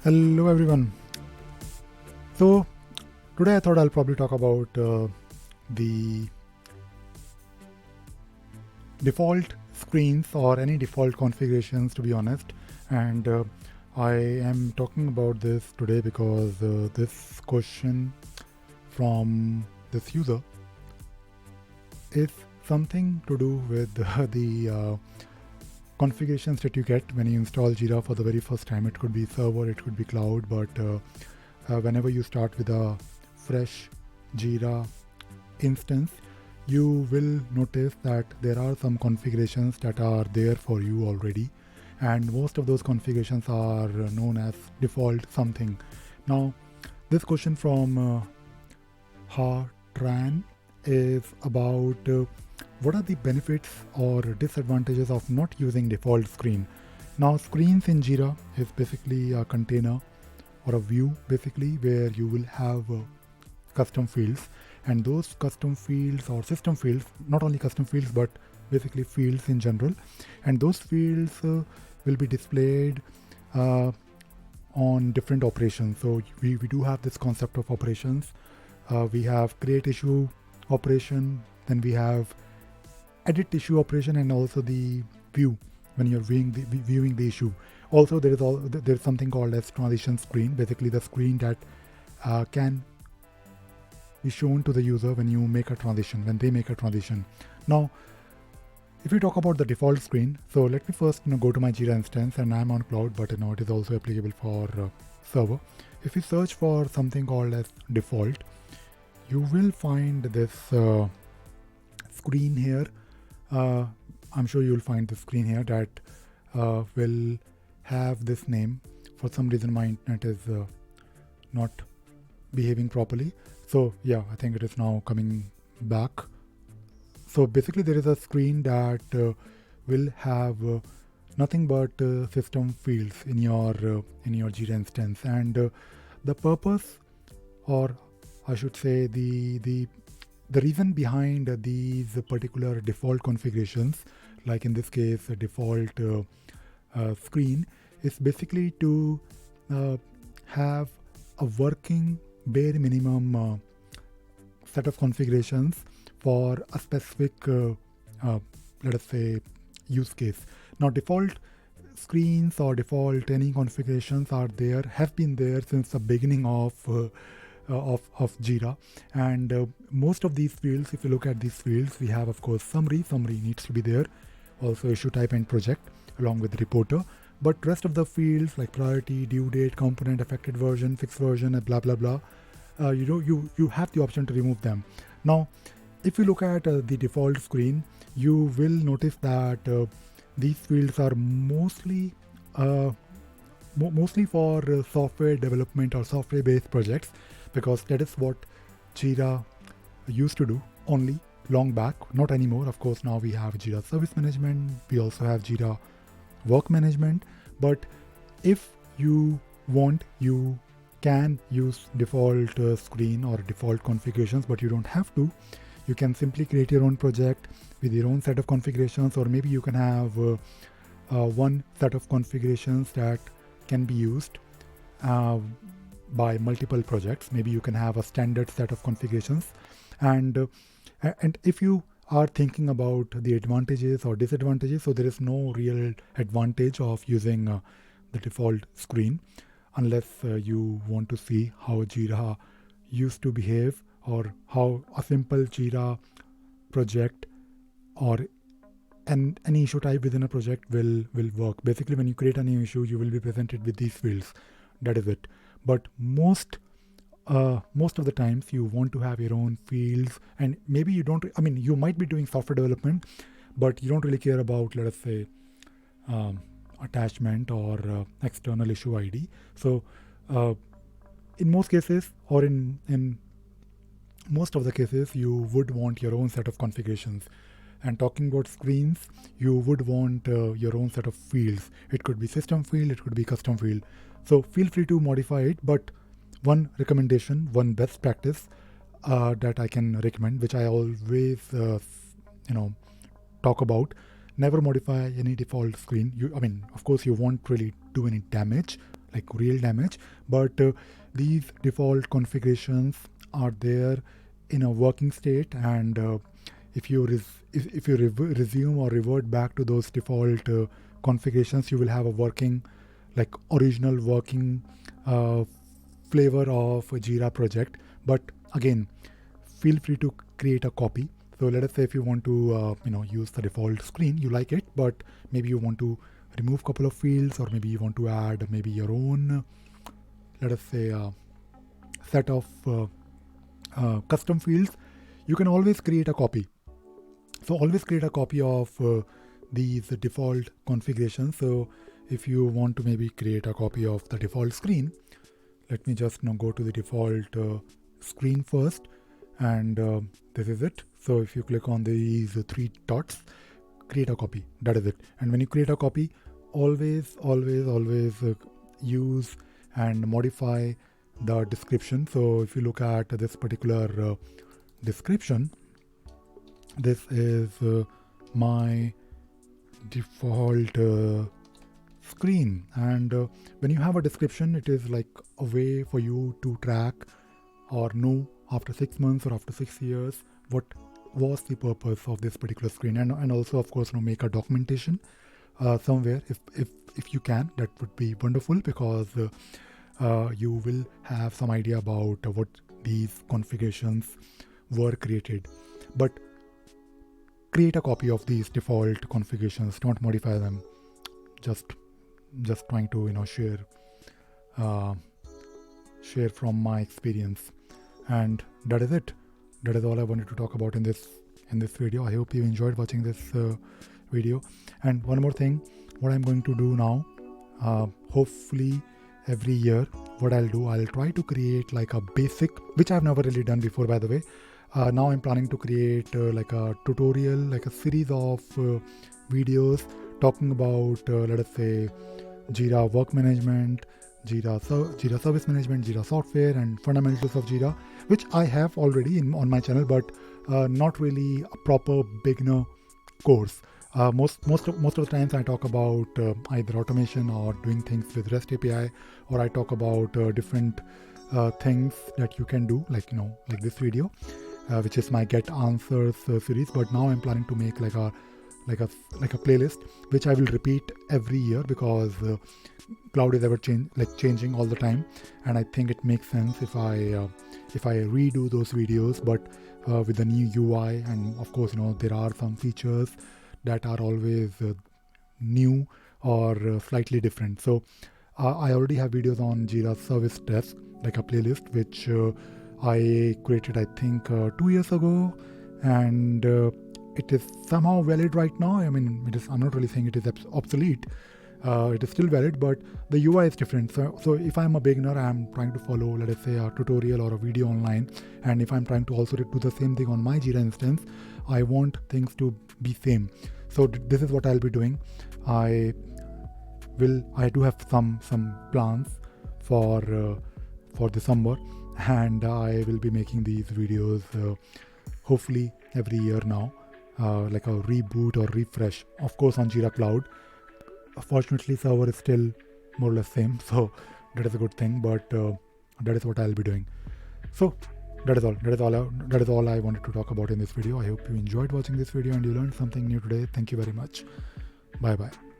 Hello everyone. So today I thought I'll probably talk about the default screens or any default configurations, to be honest. And I am talking about this today because this question from this user is something to do with the configurations that you get when you install Jira for the very first time. It could be server, it could be cloud, but whenever you start with a fresh Jira instance, you will notice that there are some configurations that are there for you already, and most of those configurations are known as default something. Now, this question from Ha Tran is about what are the benefits or disadvantages of not using default screen. Now, screens in Jira is basically a container or a view basically where you will have custom fields, and those custom fields or system fields, not only custom fields but basically fields in general, and those fields will be displayed on different operations. So we do have this concept of operations. We have create issue operation, then we have edit issue operation, and also the view when you're viewing the issue. Also there's something called as transition screen, basically the screen that can be shown to the user when you make a transition, when they make a transition. Now, if we talk about the default screen, so let me first go to my Jira instance, and I'm on cloud, but it is also applicable for server. If you search for something called as default, you will find this screen here. I'm sure you'll find the screen here that will have this name. For some reason my internet is not behaving properly. So yeah, I think it is now coming back. So basically there is a screen that will have nothing but system fields in your Jira instance, and the purpose, or I should say the reason behind these particular default configurations, like in this case a default screen, is basically to have a working bare minimum set of configurations for a specific let us say use case. Now, default screens or default any configurations have been there since the beginning of Jira, and most of these fields, if you look at these fields, we have of course summary needs to be there, also issue type and project along with reporter, but rest of the fields like priority, due date, component, affected version, fixed version, and blah blah blah, you have the option to remove them. Now, if you look at the default screen, you will notice that these fields are mostly for software development or software based projects, because that is what Jira used to do only long back, not anymore. Of course, now we have Jira Service Management, we also have Jira Work Management, but if you want, you can use default screen or default configurations, but you don't have to. You can simply create your own project with your own set of configurations, or maybe you can have one set of configurations that can be used by multiple projects. Maybe you can have a standard set of configurations, and if you are thinking about the advantages or disadvantages, so there is no real advantage of using the default screen unless you want to see how Jira used to behave, or how a simple Jira project or any issue type within a project will work. Basically, when you create a new issue, you will be presented with these fields. That is it. But most of the times you want to have your own fields, and maybe you don't. I mean, you might be doing software development, but you don't really care about, let us say, attachment or external issue ID. So, in most cases, or in most of the cases, you would want your own set of configurations. And talking about screens, you would want your own set of fields. It could be system field, it could be custom field. So feel free to modify it, but one recommendation, one best practice that I can recommend, which I always talk about: never modify any default screen. Of course, you won't really do any damage. like real damage, but these default configurations are there in a working state, and if you resume or revert back to those default configurations, you will have a working, like original working flavor of a Jira project. But again, feel free to create a copy. So let us say if you want to use the default screen, you like it, but maybe you want to remove a couple of fields, or maybe you want to add maybe your own, let us say, set of custom fields. You can always create a copy. So always create a copy of these default configurations. So if you want to maybe create a copy of the default screen, let me just now go to the default screen first, and this is it. So if you click on these three dots, create a copy, that is it. And when you create a copy, always use and modify the description. So if you look at this particular description, this is my default screen, and when you have a description, it is like a way for you to track or know after 6 months or after 6 years what was the purpose of this particular screen, and also of course make a documentation somewhere if you can. That would be wonderful, because you will have some idea about what these configurations were created. But create a copy of these default configurations, don't modify them. Just trying to share from my experience. And that is it. That is all I wanted to talk about in this video. I hope you enjoyed watching this video. And one more thing, what I'm going to do now, hopefully every year, what I'll try to create like a basic, which I've never really done before, by the way. Now I'm planning to create like a tutorial, like a series of videos talking about, let us say, Jira work management, Jira service management, Jira software, and fundamentals of Jira, which I have already on my channel, but not really a proper beginner course. Most of the times I talk about either automation or doing things with REST API, or I talk about different things that you can do, like this video, which is my GetAnswers series. But now I'm planning to make like a playlist, which I will repeat every year, because cloud is ever changing all the time, and I think it makes sense if I redo those videos, but with the new UI. And of course, there are some features that are always new or slightly different. So I already have videos on Jira Service Desk, like a playlist, which I created, I think 2 years ago, and it is somehow valid right now. I mean, I'm not really saying it is obsolete. It is still valid, but the UI is different. So if I'm a beginner, I'm trying to follow, let us say, a tutorial or a video online, and if I'm trying to also do the same thing on my Jira instance, I want things to be same. So this is what I'll be doing. I do have some plans for December, and I will be making these videos hopefully every year now, like a reboot or refresh, of course, on Jira Cloud. Fortunately, server is still more or less same, so that is a good thing. But that is what I'll be doing. So that is all I wanted to talk about in this video. I hope you enjoyed watching this video and you learned something new today. Thank you very much. Bye bye.